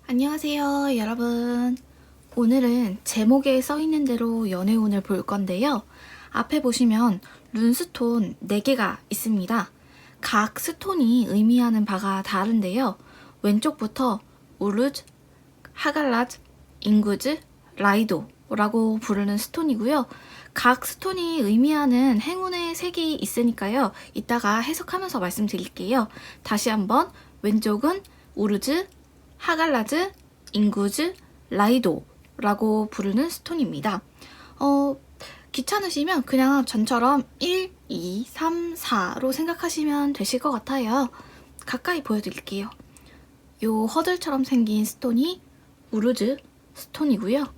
안녕하세요, 여러분. 오늘은 제목에 써있는 대로 연애운을 볼 건데요. 앞에 보시면 룬스톤 4개가 있습니다. 각 스톤이 의미하는 바가 다른데요. 왼쪽부터 우르즈, 하갈라즈, 잉구즈, 라이도라고 부르는 스톤이고요. 각 스톤이 의미하는 행운의 색이 있으니까요. 이따가 해석하면서 말씀드릴게요. 다시 한번 왼쪽은 우르즈, 하갈라즈, 잉구즈, 라이도라고 부르는 스톤입니다. 귀찮으시면 그냥 전처럼 1, 2, 3, 4로 생각하시면 되실 것 같아요. 가까이 보여드릴게요. 요 허들처럼 생긴 스톤이 우르즈 스톤이고요.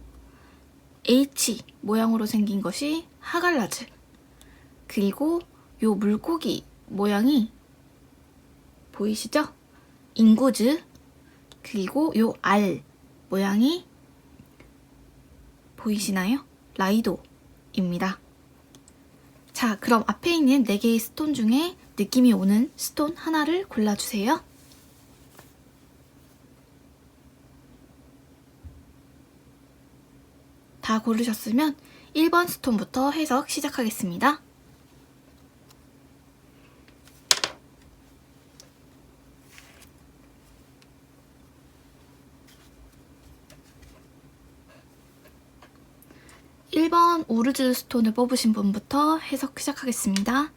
H 모양으로 생긴 것이 하갈라즈. 그리고 요 물고기 모양이 보이시죠? 잉구즈. 그리고 요 알 모양이 보이시나요? 라이도입니다. 자, 그럼 앞에 있는 4개의 스톤 중에 느낌이 오는 스톤 하나를 골라주세요. 다 고르셨으면 1번 스톤부터 해석 시작하겠습니다. (1번) 우르즈 스톤을 뽑으신 분부터 해석 시작하겠습니다.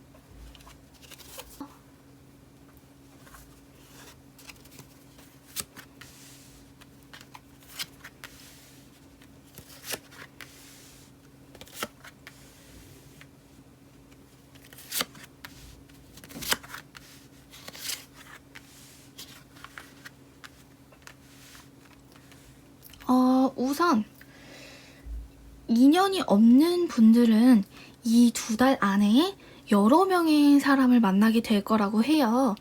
우선 인연이 없는 분들은 이 2달 안에 여러 명의 사람을 만나게 될 거라고 해요.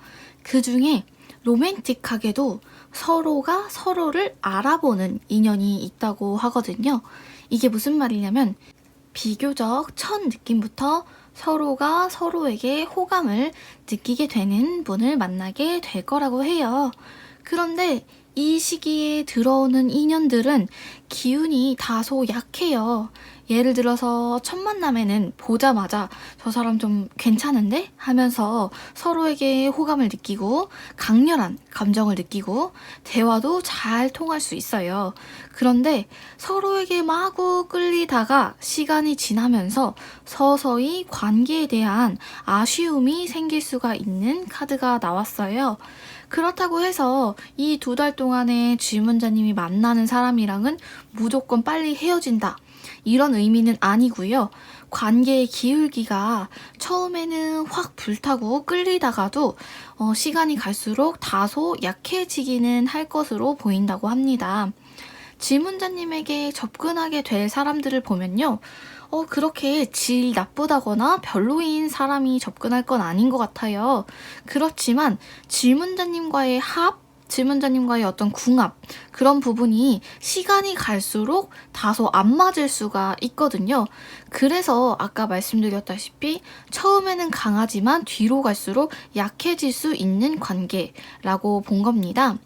그 중에 로맨틱하게도 서로가 서로를 알아보는 인연이 있다고 하거든요. 이게 무슨 말이냐면 비교적 첫 느낌부터 서로가 서로에게 호감을 느끼게 되는 분을 만나게 될 거라고 해요. 그런데 이 시기에 들어오는 인연들은 기운이 다소 약해요. 예를 들어서 첫 만남에는 보자마자 저 사람 좀 괜찮은데? 하면서 서로에게 호감을 느끼고 강렬한 감정을 느끼고 대화도 잘 통할 수 있어요. 그런데 서로에게 마구 끌리다가 시간이 지나면서 서서히 관계에 대한 아쉬움이 생길 수가 있는 카드가 나왔어요. 그렇다고 해서 이 2달 동안에 질문자님이 만나는 사람이랑은 무조건 빨리 헤어진다. 이런 의미는 아니고요. 관계의 기울기가 처음에는 확 불타고 끌리다가도 시간이 갈수록 다소 약해지기는 할 것으로 보인다고 합니다. 질문자님에게 접근하게 될 사람들을 보면요. 그렇게 질 나쁘다거나 별로인 사람이 접근할 건 아닌 것 같아요. 그렇지만 질문자님과의 질문자님과의 어떤 궁합, 그런 부분이 시간이 갈수록 다소 안 맞을 수가 있거든요. 그래서 아까 말씀드렸다시피 처음에는 강하지만 뒤로 갈수록 약해질 수 있는 관계라고 본 겁니다.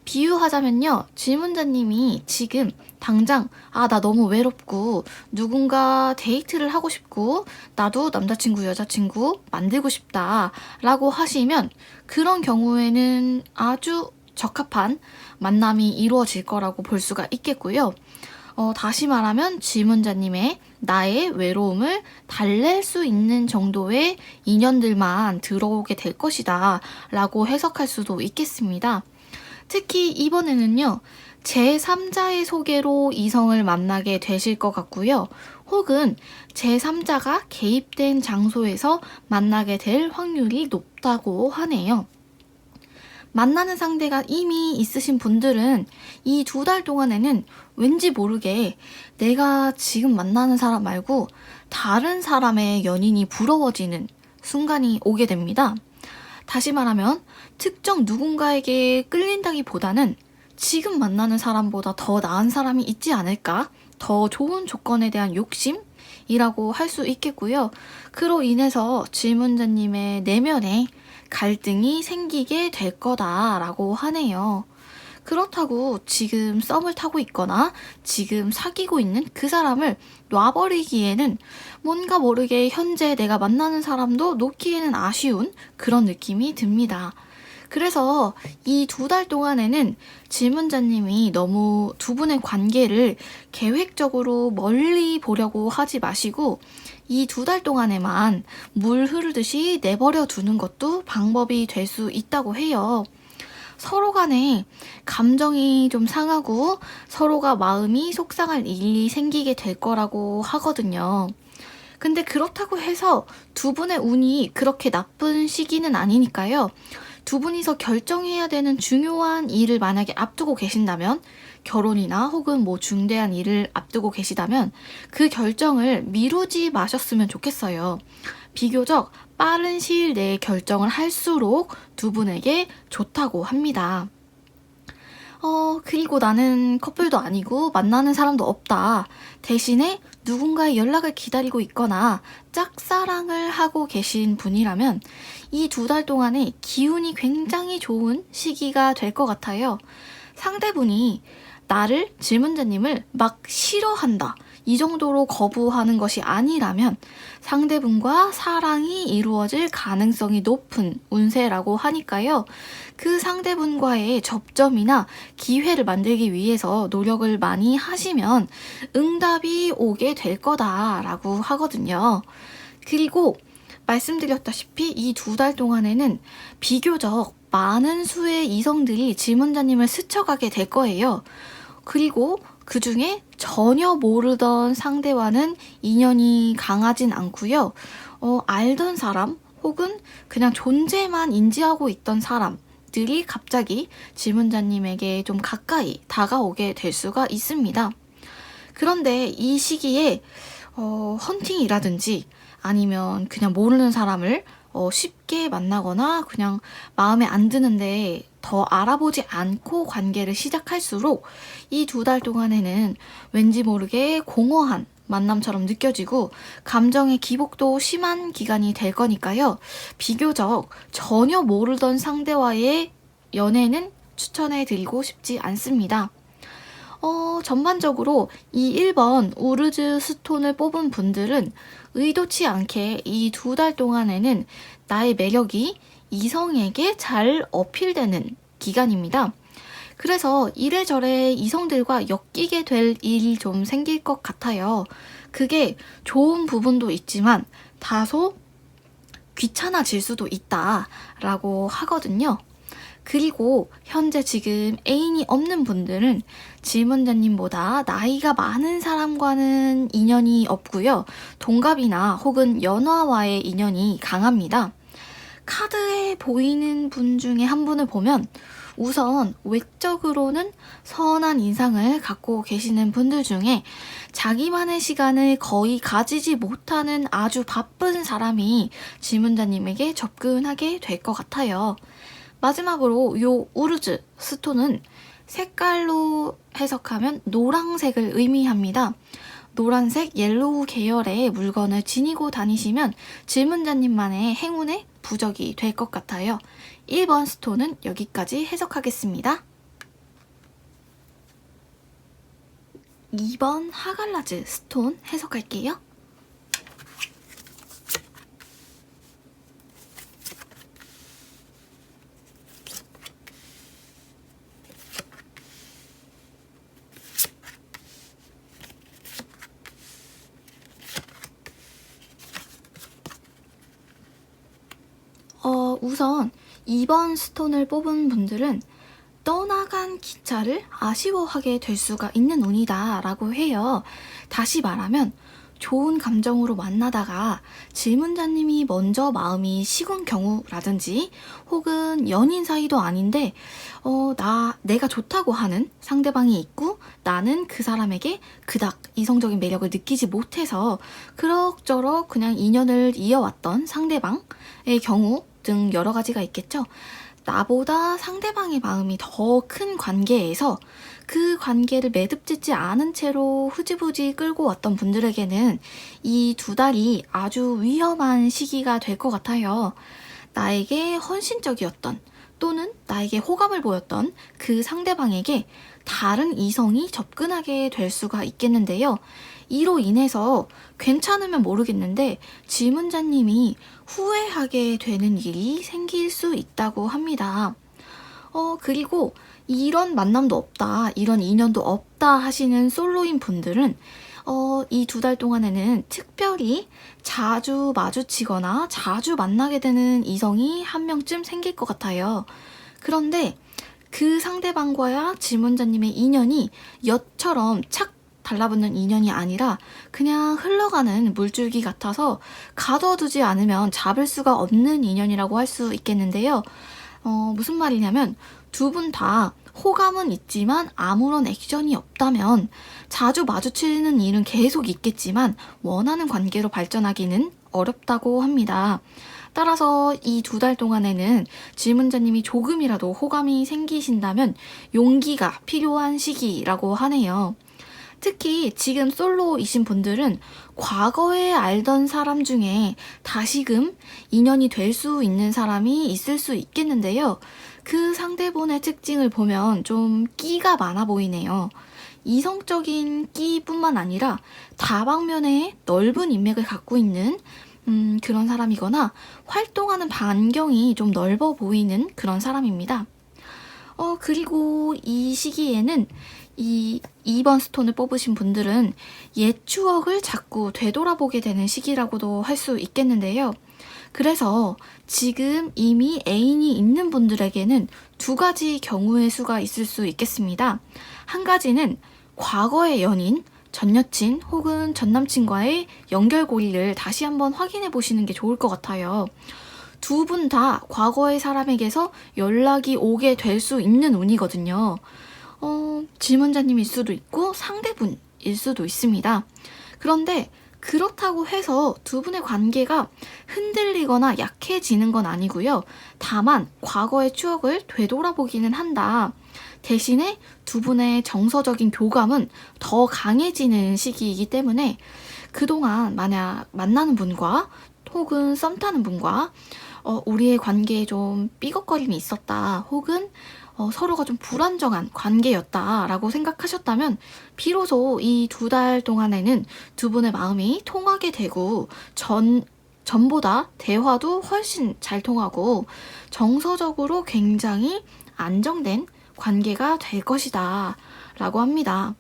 비유하자면요. 질문자님이 지금 당장 나 너무 외롭고 누군가 데이트를 하고 싶고 나도 남자친구 여자친구 만들고 싶다 라고 하시면 그런 경우에는 아주 적합한 만남이 이루어질 거라고 볼 수가 있겠고요. 다시 말하면 질문자님의 나의 외로움을 달랠 수 있는 정도의 인연들만 들어오게 될 것이다 라고 해석할 수도 있겠습니다. 특히 이번에는요. 제3자의 소개로 이성을 만나게 되실 것 같고요. 혹은 제3자가 개입된 장소에서 만나게 될 확률이 높다고 하네요. 만나는 상대가 이미 있으신 분들은 이 2달 동안에는 왠지 모르게 내가 지금 만나는 사람 말고 다른 사람의 연인이 부러워지는 순간이 오게 됩니다. 다시 말하면 특정 누군가에게 끌린다기보다는 지금 만나는 사람보다 더 나은 사람이 있지 않을까? 더 좋은 조건에 대한 욕심이라고 할 수 있겠고요. 그로 인해서 질문자님의 내면에 갈등이 생기게 될 거다라고 하네요. 그렇다고 지금 썸을 타고 있거나 지금 사귀고 있는 그 사람을 놔버리기에는 뭔가 모르게 현재 내가 만나는 사람도 놓기에는 아쉬운 그런 느낌이 듭니다. 그래서 이 2달 동안에는 질문자님이 너무 두 분의 관계를 계획적으로 멀리 보려고 하지 마시고 이 2달 동안에만 물 흐르듯이 내버려 두는 것도 방법이 될 수 있다고 해요. 서로 간에 감정이 좀 상하고 서로가 마음이 속상할 일이 생기게 될 거라고 하거든요. 근데 그렇다고 해서 두 분의 운이 그렇게 나쁜 시기는 아니니까요. 두 분이서 결정해야 되는 중요한 일을 만약에 앞두고 계신다면, 결혼이나 혹은 뭐 중대한 일을 앞두고 계시다면 그 결정을 미루지 마셨으면 좋겠어요. 비교적 빠른 시일 내에 결정을 할수록 두 분에게 좋다고 합니다. 그리고 나는 커플도 아니고 만나는 사람도 없다. 대신에 누군가의 연락을 기다리고 있거나 짝사랑을 하고 계신 분이라면 이 2달 동안에 기운이 굉장히 좋은 시기가 될 것 같아요. 상대분이 나를, 질문자님을 막 싫어한다, 이 정도로 거부하는 것이 아니라면 상대분과 사랑이 이루어질 가능성이 높은 운세라고 하니까요. 그 상대분과의 접점이나 기회를 만들기 위해서 노력을 많이 하시면 응답이 오게 될 거다라고 하거든요. 그리고 말씀드렸다시피 이 2달 동안에는 비교적 많은 수의 이성들이 질문자님을 스쳐가게 될 거예요. 그리고 그 중에 전혀 모르던 상대와는 인연이 강하진 않고요. 알던 사람 혹은 그냥 존재만 인지하고 있던 사람들이 갑자기 질문자님에게 좀 가까이 다가오게 될 수가 있습니다. 그런데 이 시기에 헌팅이라든지 아니면 그냥 모르는 사람을 쉽게 만나거나 그냥 마음에 안 드는데 더 알아보지 않고 관계를 시작할수록 이 2달 동안에는 왠지 모르게 공허한 만남처럼 느껴지고 감정의 기복도 심한 기간이 될 거니까요. 비교적 전혀 모르던 상대와의 연애는 추천해 드리고 싶지 않습니다. 전반적으로 이 1번 우르즈 스톤을 뽑은 분들은 의도치 않게 이 2달 동안에는 나의 매력이 이성에게 잘 어필되는 기간입니다. 그래서 이래저래 이성들과 엮이게 될 일이 좀 생길 것 같아요. 그게 좋은 부분도 있지만 다소 귀찮아질 수도 있다라고 하거든요. 그리고 현재 지금 애인이 없는 분들은 질문자님보다 나이가 많은 사람과는 인연이 없고요. 동갑이나 혹은 연하와의 인연이 강합니다. 카드에 보이는 분 중에 한 분을 보면 우선 외적으로는 선한 인상을 갖고 계시는 분들 중에 자기만의 시간을 거의 가지지 못하는 아주 바쁜 사람이 질문자님에게 접근하게 될 것 같아요. 마지막으로 요 우르즈 스톤은 색깔로 해석하면 노란색을 의미합니다. 노란색, 옐로우 계열의 물건을 지니고 다니시면 질문자님만의 행운의 부적이 될 것 같아요. 1번 스톤은 여기까지 해석하겠습니다. 2번 하갈라즈 스톤 해석할게요. 우선 2번 스톤을 뽑은 분들은 떠나간 기차를 아쉬워하게 될 수가 있는 운이다 라고 해요. 다시 말하면 좋은 감정으로 만나다가 질문자님이 먼저 마음이 식은 경우라든지 혹은 연인 사이도 아닌데 내가 좋다고 하는 상대방이 있고 나는 그 사람에게 그닥 이성적인 매력을 느끼지 못해서 그럭저럭 그냥 인연을 이어왔던 상대방의 경우 등 여러 가지가 있겠죠. 나보다 상대방의 마음이 더 큰 관계에서 그 관계를 매듭짓지 않은 채로 흐지부지 끌고 왔던 분들에게는 이 2달이 아주 위험한 시기가 될 것 같아요. 나에게 헌신적이었던 또는 나에게 호감을 보였던 그 상대방에게 다른 이성이 접근하게 될 수가 있겠는데요. 이로 인해서 괜찮으면 모르겠는데 지문자님이 후회하게 되는 일이 생길 수 있다고 합니다. 그리고 이런 만남도 없다, 이런 인연도 없다 하시는 솔로인 분들은 이 2달 동안에는 특별히 자주 마주치거나 자주 만나게 되는 이성이 한 명쯤 생길 것 같아요. 그런데 그 상대방과야 지문자님의 인연이 엿처럼 착 달라붙는 인연이 아니라 그냥 흘러가는 물줄기 같아서 가둬두지 않으면 잡을 수가 없는 인연이라고 할 수 있겠는데요. 무슨 말이냐면 두 분 다 호감은 있지만 아무런 액션이 없다면 자주 마주치는 일은 계속 있겠지만 원하는 관계로 발전하기는 어렵다고 합니다. 따라서 이 2달 동안에는 질문자님이 조금이라도 호감이 생기신다면 용기가 필요한 시기라고 하네요. 특히 지금 솔로이신 분들은 과거에 알던 사람 중에 다시금 인연이 될 수 있는 사람이 있을 수 있겠는데요. 그 상대분의 특징을 보면 좀 끼가 많아 보이네요. 이성적인 끼뿐만 아니라 다방면에 넓은 인맥을 갖고 있는 그런 사람이거나 활동하는 반경이 좀 넓어 보이는 그런 사람입니다. 그리고 이 시기에는 이 2번 스톤을 뽑으신 분들은 옛 추억을 자꾸 되돌아보게 되는 시기라고도 할 수 있겠는데요. 그래서 지금 이미 애인이 있는 분들에게는 두 가지 경우의 수가 있을 수 있겠습니다. 한 가지는 과거의 연인, 전 여친 혹은 전 남친과의 연결고리를 다시 한번 확인해 보시는 게 좋을 것 같아요. 두 분 다 과거의 사람에게서 연락이 오게 될 수 있는 운이거든요. 질문자님일 수도 있고 상대분일 수도 있습니다. 그런데 그렇다고 해서 두 분의 관계가 흔들리거나 약해지는 건 아니고요. 다만 과거의 추억을 되돌아보기는 한다. 대신에 두 분의 정서적인 교감은 더 강해지는 시기이기 때문에 그동안 만약 만나는 분과 혹은 썸 타는 분과 우리의 관계에 좀 삐걱거림이 있었다. 혹은 서로가 좀 불안정한 관계였다라고 생각하셨다면 비로소 이 2달 동안에는 두 분의 마음이 통하게 되고 전보다 대화도 훨씬 잘 통하고 정서적으로 굉장히 안정된 관계가 될 것이다 라고 합니다.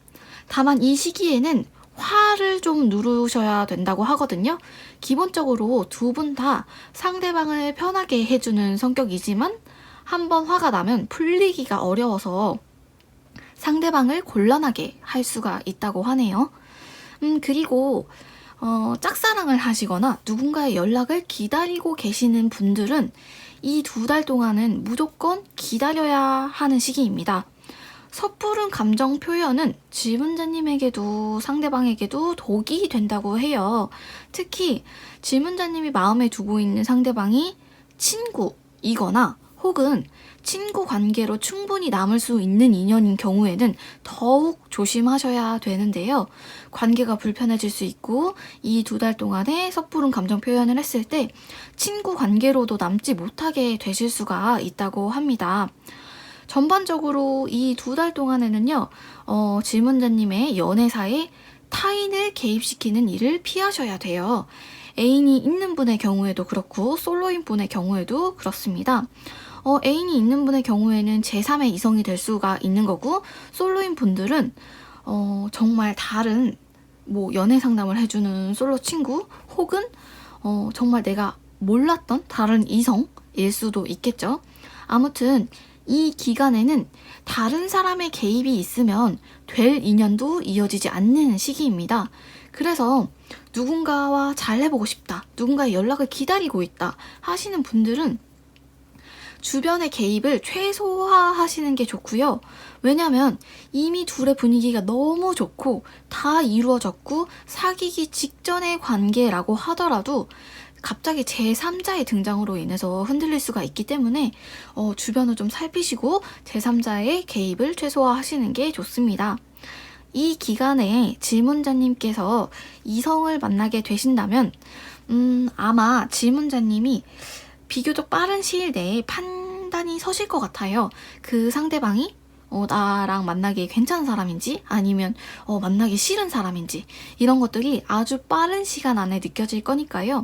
다만 이 시기에는 화를 좀 누르셔야 된다고 하거든요. 기본적으로 두 분 다 상대방을 편하게 해주는 성격이지만 한번 화가 나면 풀리기가 어려워서 상대방을 곤란하게 할 수가 있다고 하네요. 그리고 짝사랑을 하시거나 누군가의 연락을 기다리고 계시는 분들은 이 2달 동안은 무조건 기다려야 하는 시기입니다. 섣부른 감정 표현은 질문자님에게도 상대방에게도 독이 된다고 해요. 특히 질문자님이 마음에 두고 있는 상대방이 친구이거나 혹은 친구 관계로 충분히 남을 수 있는 인연인 경우에는 더욱 조심하셔야 되는데요. 관계가 불편해질 수 있고 이 2달 동안에 섣부른 감정 표현을 했을 때 친구 관계로도 남지 못하게 되실 수가 있다고 합니다. 전반적으로 이 2달 동안에는요, 질문자님의 연애사에 타인을 개입시키는 일을 피하셔야 돼요. 애인이 있는 분의 경우에도 그렇고 솔로인 분의 경우에도 그렇습니다. 애인이 있는 분의 경우에는 제3의 이성이 될 수가 있는 거고 솔로인 분들은 정말 다른 연애 상담을 해주는 솔로 친구 혹은 정말 내가 몰랐던 다른 이성일 수도 있겠죠. 아무튼 이 기간에는 다른 사람의 개입이 있으면 될 인연도 이어지지 않는 시기입니다. 그래서 누군가와 잘 해보고 싶다, 누군가의 연락을 기다리고 있다 하시는 분들은 주변의 개입을 최소화하시는 게 좋고요. 왜냐면 이미 둘의 분위기가 너무 좋고 다 이루어졌고 사귀기 직전의 관계라고 하더라도 갑자기 제3자의 등장으로 인해서 흔들릴 수가 있기 때문에 주변을 좀 살피시고 제3자의 개입을 최소화하시는 게 좋습니다. 이 기간에 질문자님께서 이성을 만나게 되신다면 아마 질문자님이 비교적 빠른 시일 내에 판단이 서실 것 같아요. 그 상대방이 나랑 만나기 괜찮은 사람인지 아니면 만나기 싫은 사람인지 이런 것들이 아주 빠른 시간 안에 느껴질 거니까요.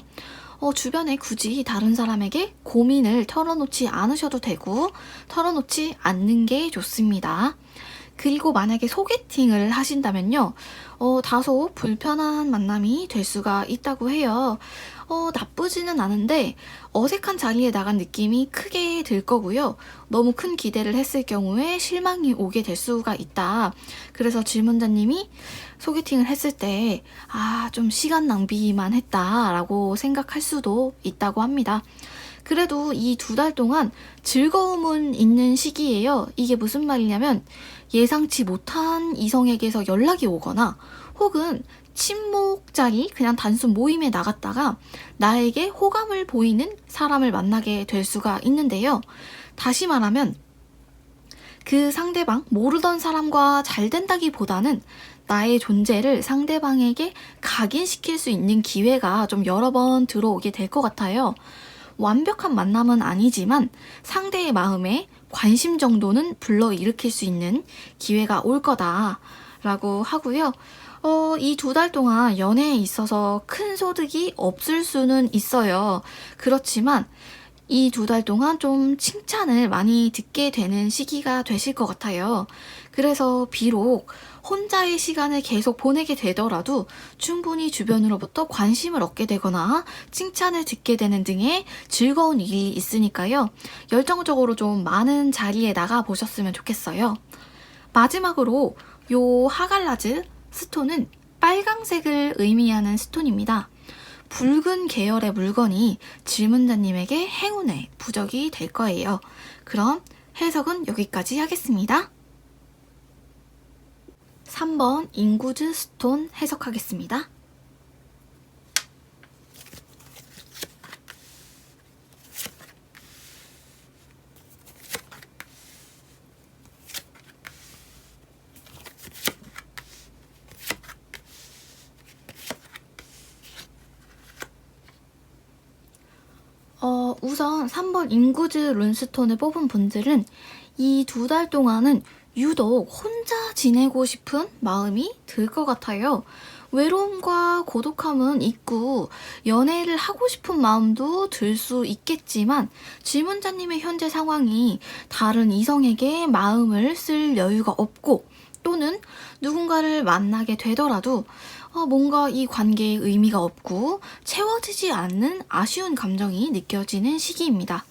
주변에 굳이 다른 사람에게 고민을 털어놓지 않으셔도 되고 털어놓지 않는 게 좋습니다. 그리고 만약에 소개팅을 하신다면요, 다소 불편한 만남이 될 수가 있다고 해요. 나쁘지는 않은데 어색한 자리에 나간 느낌이 크게 들 거고요. 너무 큰 기대를 했을 경우에 실망이 오게 될 수가 있다. 그래서 질문자님이 소개팅을 했을 때 좀 시간 낭비만 했다라고 생각할 수도 있다고 합니다. 그래도 이 2달 동안 즐거움은 있는 시기예요. 이게 무슨 말이냐면 예상치 못한 이성에게서 연락이 오거나 혹은 친목 자리, 그냥 단순 모임에 나갔다가 나에게 호감을 보이는 사람을 만나게 될 수가 있는데요. 다시 말하면 그 상대방, 모르던 사람과 잘 된다기보다는 나의 존재를 상대방에게 각인시킬 수 있는 기회가 좀 여러 번 들어오게 될 것 같아요. 완벽한 만남은 아니지만 상대의 마음에 관심 정도는 불러일으킬 수 있는 기회가 올 거다라고 하고요. 이 2달 동안 연애에 있어서 큰 소득이 없을 수는 있어요. 그렇지만 이 2달 동안 좀 칭찬을 많이 듣게 되는 시기가 되실 것 같아요. 그래서 비록 혼자의 시간을 계속 보내게 되더라도 충분히 주변으로부터 관심을 얻게 되거나 칭찬을 듣게 되는 등의 즐거운 일이 있으니까요. 열정적으로 좀 많은 자리에 나가 보셨으면 좋겠어요. 마지막으로 요 하갈라즈 스톤은 빨강색을 의미하는 스톤입니다. 붉은 계열의 물건이 질문자님에게 행운의 부적이 될 거예요. 그럼 해석은 여기까지 하겠습니다. 3번 인구즈 스톤 해석하겠습니다. 우선 3번 인구즈 룬스톤을 뽑은 분들은 이 2달 동안은 유독 혼자 지내고 싶은 마음이 들 것 같아요. 외로움과 고독함은 있고 연애를 하고 싶은 마음도 들 수 있겠지만 질문자님의 현재 상황이 다른 이성에게 마음을 쓸 여유가 없고 또는 누군가를 만나게 되더라도 뭔가 이 관계에 의미가 없고 채워지지 않는 아쉬운 감정이 느껴지는 시기입니다.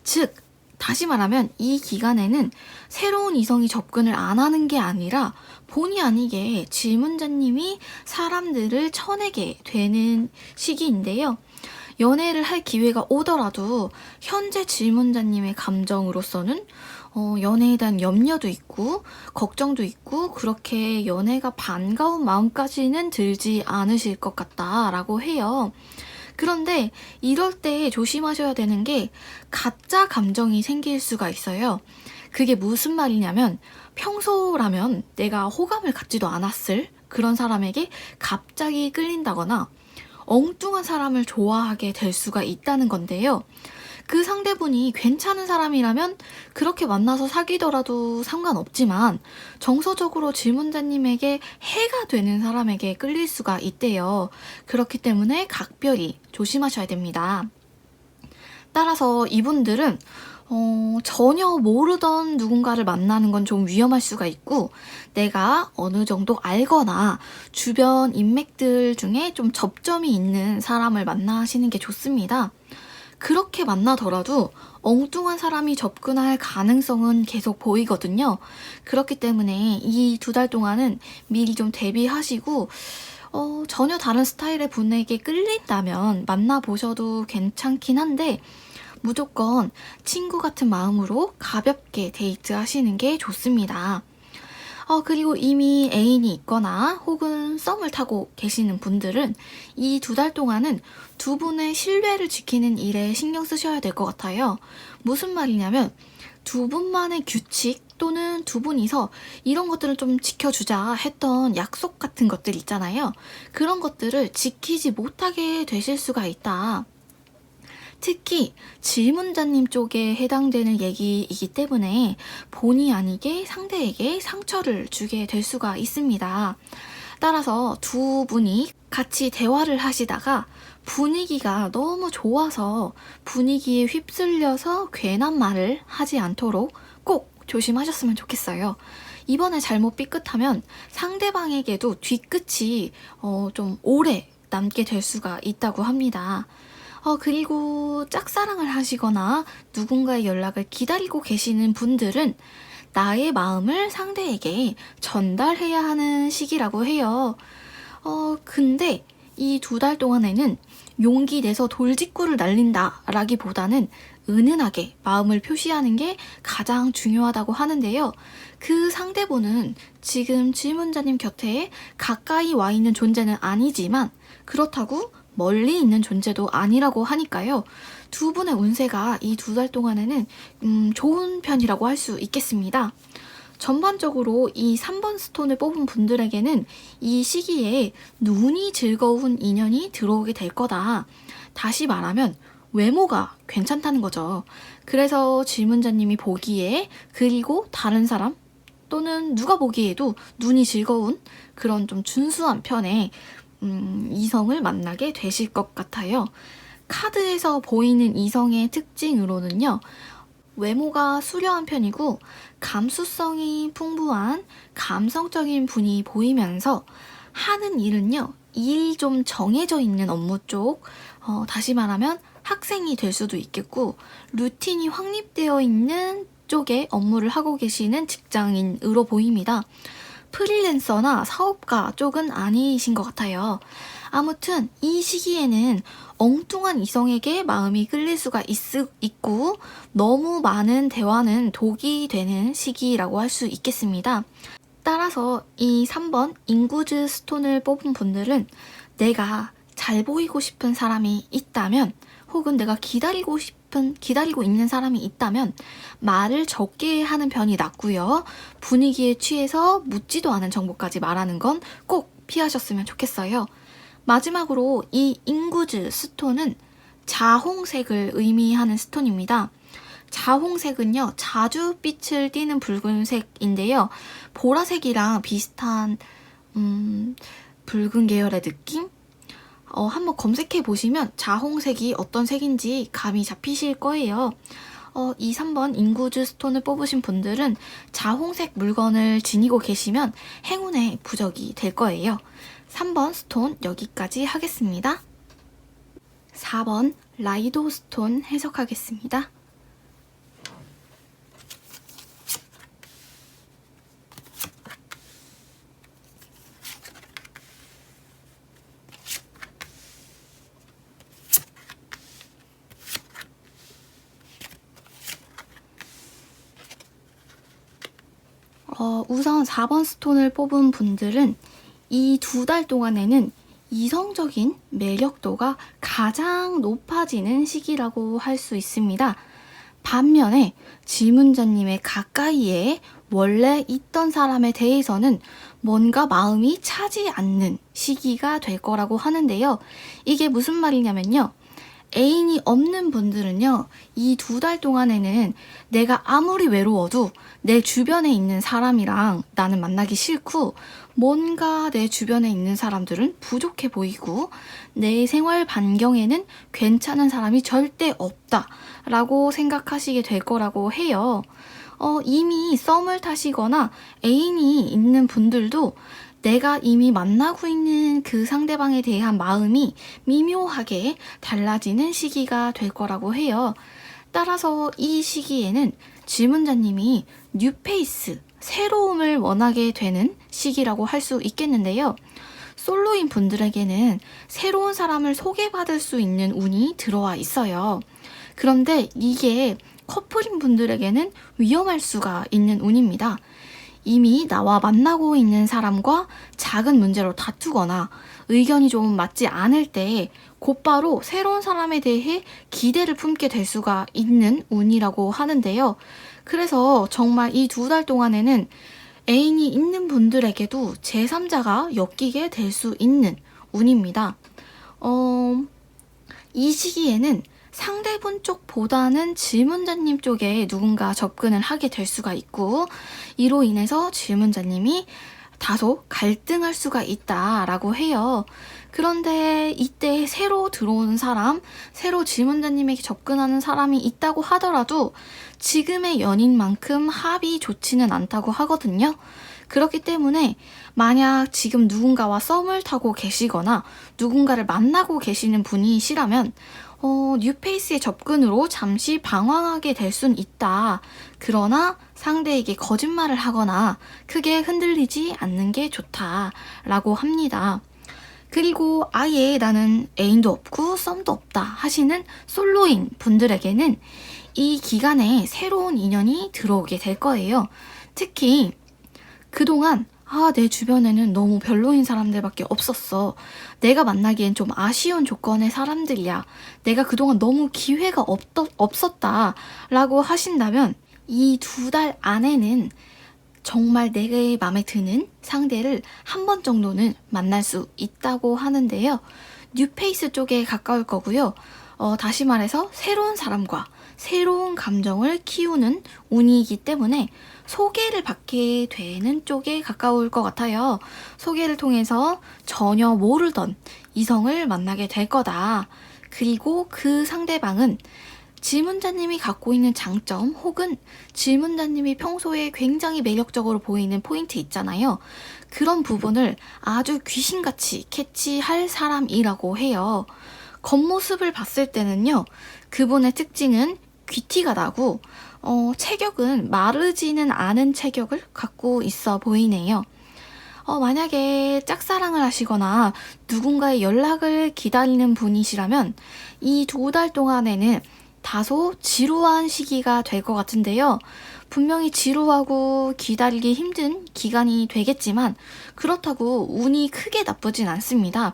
즉, 다시 말하면 이 기간에는 새로운 이성이 접근을 안 하는 게 아니라 본의 아니게 질문자님이 사람들을 쳐내게 되는 시기인데요. 연애를 할 기회가 오더라도 현재 질문자님의 감정으로서는 연애에 대한 염려도 있고 걱정도 있고 그렇게 연애가 반가운 마음까지는 들지 않으실 것 같다라고 해요. 그런데 이럴 때 조심하셔야 되는 게 가짜 감정이 생길 수가 있어요. 그게 무슨 말이냐면 평소라면 내가 호감을 갖지도 않았을 그런 사람에게 갑자기 끌린다거나 엉뚱한 사람을 좋아하게 될 수가 있다는 건데요. 그 상대분이 괜찮은 사람이라면 그렇게 만나서 사귀더라도 상관없지만 정서적으로 질문자님에게 해가 되는 사람에게 끌릴 수가 있대요. 그렇기 때문에 각별히 조심하셔야 됩니다. 따라서 이분들은 전혀 모르던 누군가를 만나는 건 좀 위험할 수가 있고 내가 어느 정도 알거나 주변 인맥들 중에 좀 접점이 있는 사람을 만나시는 게 좋습니다. 그렇게 만나더라도 엉뚱한 사람이 접근할 가능성은 계속 보이거든요. 그렇기 때문에 이 2달 동안은 미리 좀 대비하시고 전혀 다른 스타일의 분에게 끌린다면 만나보셔도 괜찮긴 한데 무조건 친구 같은 마음으로 가볍게 데이트하시는 게 좋습니다. 그리고 이미 애인이 있거나 혹은 썸을 타고 계시는 분들은 이 2달 동안은 두 분의 신뢰를 지키는 일에 신경 쓰셔야 될 것 같아요. 무슨 말이냐면 두 분만의 규칙 또는 두 분이서 이런 것들을 좀 지켜주자 했던 약속 같은 것들 있잖아요. 그런 것들을 지키지 못하게 되실 수가 있다. 특히 질문자님 쪽에 해당되는 얘기이기 때문에 본의 아니게 상대에게 상처를 주게 될 수가 있습니다. 따라서 두 분이 같이 대화를 하시다가 분위기가 너무 좋아서 분위기에 휩쓸려서 괜한 말을 하지 않도록 꼭 조심하셨으면 좋겠어요. 이번에 잘못 삐끗하면 상대방에게도 뒤끝이 좀 오래 남게 될 수가 있다고 합니다. 그리고 짝사랑을 하시거나 누군가의 연락을 기다리고 계시는 분들은 나의 마음을 상대에게 전달해야 하는 시기라고 해요. 근데 이 2달 동안에는 용기 내서 돌직구를 날린다 라기보다는 은은하게 마음을 표시하는 게 가장 중요하다고 하는데요. 그 상대분은 지금 질문자님 곁에 가까이 와 있는 존재는 아니지만 그렇다고 멀리 있는 존재도 아니라고 하니까요. 두 분의 운세가 이 2달 동안에는 좋은 편이라고 할 수 있겠습니다. 전반적으로 이 3번 스톤을 뽑은 분들에게는 이 시기에 눈이 즐거운 인연이 들어오게 될 거다. 다시 말하면 외모가 괜찮다는 거죠. 그래서 질문자님이 보기에 그리고 다른 사람 또는 누가 보기에도 눈이 즐거운 그런 좀 준수한 편의 이성을 만나게 되실 것 같아요. 카드에서 보이는 이성의 특징으로는요. 외모가 수려한 편이고 감수성이 풍부한 감성적인 분이 보이면서 하는 일은요. 일 좀 정해져 있는 업무 쪽, 다시 말하면 학생이 될 수도 있겠고 루틴이 확립되어 있는 쪽에 업무를 하고 계시는 직장인으로 보입니다. 프리랜서나 사업가 쪽은 아니신 것 같아요. 아무튼 이 시기에는 엉뚱한 이성에게 마음이 끌릴 수가 있고 너무 많은 대화는 독이 되는 시기라고 할 수 있겠습니다. 따라서 이 3번 인구즈 스톤을 뽑은 분들은 내가 잘 보이고 싶은 사람이 있다면 혹은 내가 기다리고 있는 사람이 있다면 말을 적게 하는 편이 낫고요. 분위기에 취해서 묻지도 않은 정보까지 말하는 건 꼭 피하셨으면 좋겠어요. 마지막으로 이 인구즈 스톤은 자홍색을 의미하는 스톤입니다. 자홍색은요, 자주 빛을 띠는 붉은색인데요. 보라색이랑 비슷한 붉은 계열의 느낌? 한번 검색해 보시면 자홍색이 어떤 색인지 감이 잡히실 거예요. 이 3번 인구즈 스톤을 뽑으신 분들은 자홍색 물건을 지니고 계시면 행운의 부적이 될 거예요. 3번 스톤 여기까지 하겠습니다. 4번 라이도 스톤 해석하겠습니다. 우선 4번 스톤을 뽑은 분들은 이 2달 동안에는 이성적인 매력도가 가장 높아지는 시기라고 할 수 있습니다. 반면에 질문자님의 가까이에 원래 있던 사람에 대해서는 뭔가 마음이 차지 않는 시기가 될 거라고 하는데요. 이게 무슨 말이냐면요. 애인이 없는 분들은요, 이 2달 동안에는 내가 아무리 외로워도 내 주변에 있는 사람이랑 나는 만나기 싫고, 뭔가 내 주변에 있는 사람들은 부족해 보이고, 내 생활 반경에는 괜찮은 사람이 절대 없다라고 생각하시게 될 거라고 해요. 이미 썸을 타시거나 애인이 있는 분들도 내가 이미 만나고 있는 그 상대방에 대한 마음이 미묘하게 달라지는 시기가 될 거라고 해요. 따라서 이 시기에는 질문자님이 뉴페이스, 새로움을 원하게 되는 시기라고 할 수 있겠는데요. 솔로인 분들에게는 새로운 사람을 소개받을 수 있는 운이 들어와 있어요. 그런데 이게 커플인 분들에게는 위험할 수가 있는 운입니다. 이미 나와 만나고 있는 사람과 작은 문제로 다투거나 의견이 좀 맞지 않을 때 곧바로 새로운 사람에 대해 기대를 품게 될 수가 있는 운이라고 하는데요. 그래서 정말 이 2달 동안에는 애인이 있는 분들에게도 제3자가 엮이게 될 수 있는 운입니다. 이 시기에는 상대분 쪽보다는 질문자님 쪽에 누군가 접근을 하게 될 수가 있고, 이로 인해서 질문자님이 다소 갈등할 수가 있다라고 해요. 그런데 이때 새로 들어오는 사람, 새로 질문자님에게 접근하는 사람이 있다고 하더라도 지금의 연인만큼 합이 좋지는 않다고 하거든요. 그렇기 때문에 만약 지금 누군가와 썸을 타고 계시거나 누군가를 만나고 계시는 분이시라면 뉴페이스의 접근으로 잠시 방황하게 될 순 있다. 그러나 상대에게 거짓말을 하거나 크게 흔들리지 않는 게 좋다라고 합니다. 그리고 아예 나는 애인도 없고 썸도 없다 하시는 솔로인 분들에게는 이 기간에 새로운 인연이 들어오게 될 거예요. 특히 그동안 내 주변에는 너무 별로인 사람들밖에 없었어. 내가 만나기엔 좀 아쉬운 조건의 사람들이야. 내가 그동안 너무 기회가 없었다. 라고 하신다면 이 2달 안에는 정말 내 마음에 드는 상대를 한 번 정도는 만날 수 있다고 하는데요. 뉴페이스 쪽에 가까울 거고요. 다시 말해서 새로운 사람과 새로운 감정을 키우는 운이기 때문에 소개를 받게 되는 쪽에 가까울 것 같아요. 소개를 통해서 전혀 모르던 이성을 만나게 될 거다. 그리고 그 상대방은 질문자님이 갖고 있는 장점 혹은 질문자님이 평소에 굉장히 매력적으로 보이는 포인트 있잖아요. 그런 부분을 아주 귀신같이 캐치할 사람이라고 해요. 겉모습을 봤을 때는요, 그분의 특징은 귀티가 나고 체격은 마르지는 않은 체격을 갖고 있어 보이네요. 만약에 짝사랑을 하시거나 누군가의 연락을 기다리는 분이시라면 이 2달 동안에는 다소 지루한 시기가 될 것 같은데요. 분명히 지루하고 기다리기 힘든 기간이 되겠지만 그렇다고 운이 크게 나쁘진 않습니다.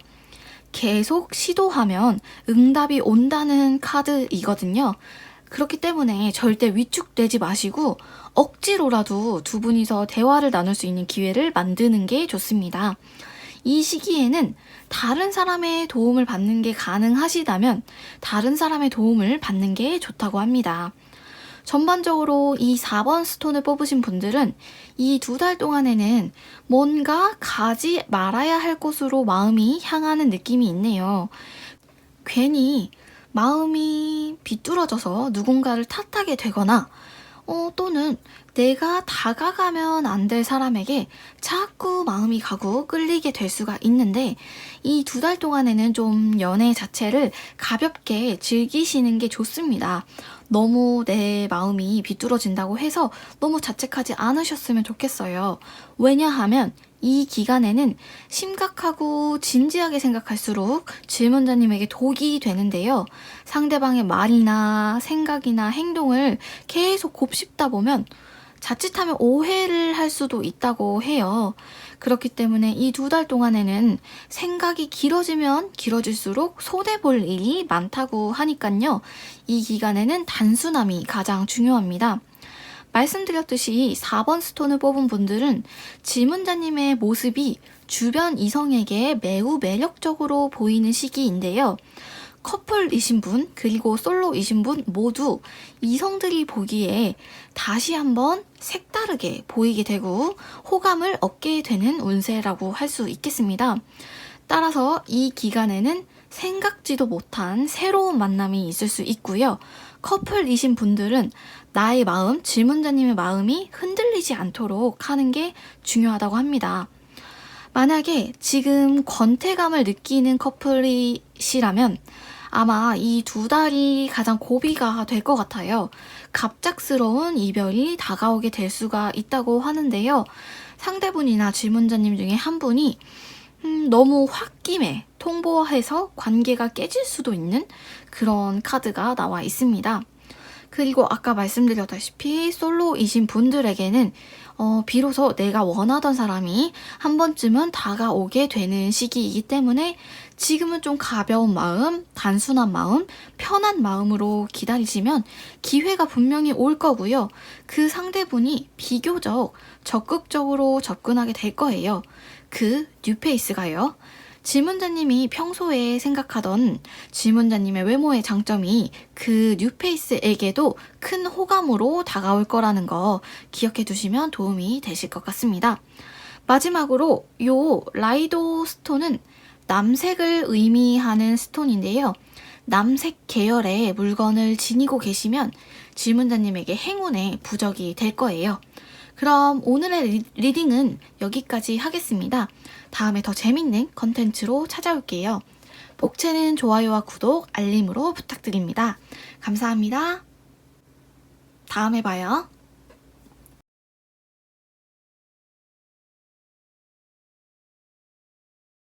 계속 시도하면 응답이 온다는 카드이거든요. 그렇기 때문에 절대 위축되지 마시고 억지로라도 두 분이서 대화를 나눌 수 있는 기회를 만드는 게 좋습니다. 이 시기에는 다른 사람의 도움을 받는 게 가능하시다면 다른 사람의 도움을 받는 게 좋다고 합니다. 전반적으로 이 4번 스톤을 뽑으신 분들은 이 2달 동안에는 뭔가 가지 말아야 할 곳으로 마음이 향하는 느낌이 있네요. 괜히 마음이 비뚤어져서 누군가를 탓하게 되거나 또는 내가 다가가면 안 될 사람에게 자꾸 마음이 가고 끌리게 될 수가 있는데 이 2달 동안에는 좀 연애 자체를 가볍게 즐기시는 게 좋습니다. 너무 내 마음이 비뚤어진다고 해서 너무 자책하지 않으셨으면 좋겠어요. 왜냐하면 이 기간에는 심각하고 진지하게 생각할수록 질문자님에게 독이 되는데요. 상대방의 말이나 생각이나 행동을 계속 곱씹다 보면 자칫하면 오해를 할 수도 있다고 해요. 그렇기 때문에 이 2달 동안에는 생각이 길어지면 길어질수록 손해볼 일이 많다고 하니까요. 이 기간에는 단순함이 가장 중요합니다. 말씀드렸듯이 4번 스톤을 뽑은 분들은 질문자님의 모습이 주변 이성에게 매우 매력적으로 보이는 시기인데요. 커플이신 분 그리고 솔로이신 분 모두 이성들이 보기에 다시 한번 색다르게 보이게 되고 호감을 얻게 되는 운세라고 할 수 있겠습니다. 따라서 이 기간에는 생각지도 못한 새로운 만남이 있을 수 있고요. 커플이신 분들은 나의 마음, 질문자님의 마음이 흔들리지 않도록 하는 게 중요하다고 합니다. 만약에 지금 권태감을 느끼는 커플이시라면 아마 이 2달이 가장 고비가 될 것 같아요. 갑작스러운 이별이 다가오게 될 수가 있다고 하는데요. 상대분이나 질문자님 중에 한 분이 너무 홧김에 통보해서 관계가 깨질 수도 있는 그런 카드가 나와 있습니다. 그리고 아까 말씀드렸다시피 솔로이신 분들에게는 비로소 내가 원하던 사람이 한 번쯤은 다가오게 되는 시기이기 때문에 지금은 좀 가벼운 마음, 단순한 마음, 편한 마음으로 기다리시면 기회가 분명히 올 거고요. 그 상대분이 비교적 적극적으로 접근하게 될 거예요. 그 뉴페이스가요. 지문자님이 평소에 생각하던 지문자님의 외모의 장점이 그 뉴페이스에게도 큰 호감으로 다가올 거라는 거 기억해 두시면 도움이 되실 것 같습니다. 마지막으로 요 라이도 스톤은 남색을 의미하는 스톤인데요. 남색 계열의 물건을 지니고 계시면 지문자님에게 행운의 부적이 될 거예요. 그럼 오늘의 리딩은 여기까지 하겠습니다. 다음에 더 재밌는 컨텐츠로 찾아올게요. 복채는 좋아요와 구독, 알림으로 부탁드립니다. 감사합니다. 다음에 봐요.